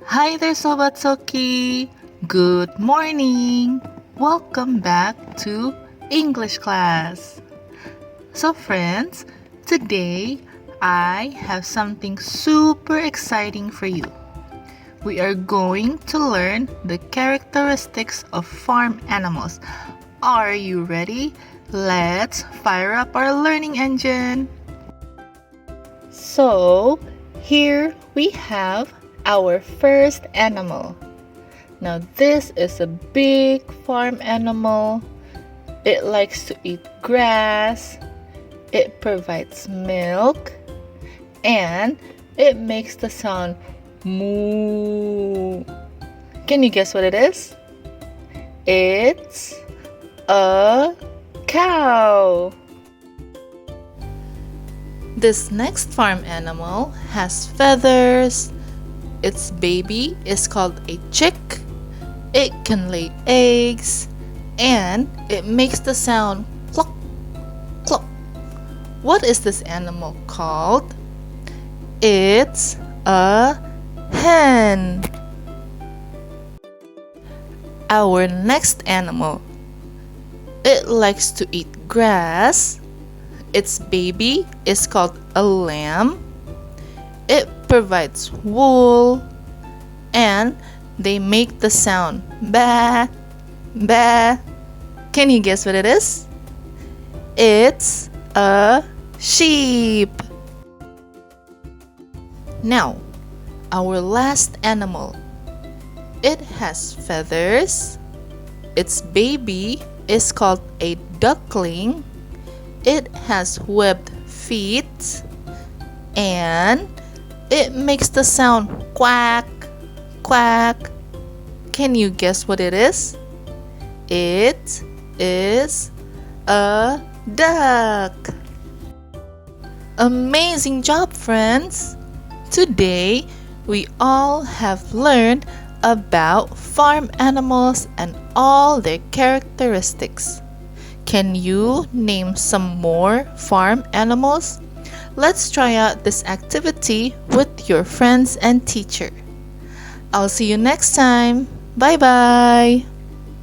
Hi there, Sobatsoki! Good morning! Welcome back to English class. So friends, today I have something super exciting for you. We are going to learn the characteristics of farm animals. Are you ready? Let's fire up our learning engine. So, here we have our first animal. Now this is a big farm animal. It likes to eat grass. It provides milk. And it makes the sound moo. Can you guess what it is? It's a cow. This next farm animal has feathers. Its baby is called a chick. It can lay eggs. And it makes the sound cluck, cluck. What is this animal called? It's a hen. Our next animal. It likes to eat grass. Its baby is called a lamb. It provides wool. And they make the sound ba, ba. Can you guess what it is? It's a sheep. Now, our last animal. It has feathers. Its baby is called a duckling. It has webbed feet. And it makes the sound quack, quack. Can you guess what it is? It is a duck. Amazing job, friends! Today, we all have learned about farm animals and all their characteristics. Can you name some more farm animals? Let's try out this activity with your friends and teacher. I'll see you next time. Bye-bye.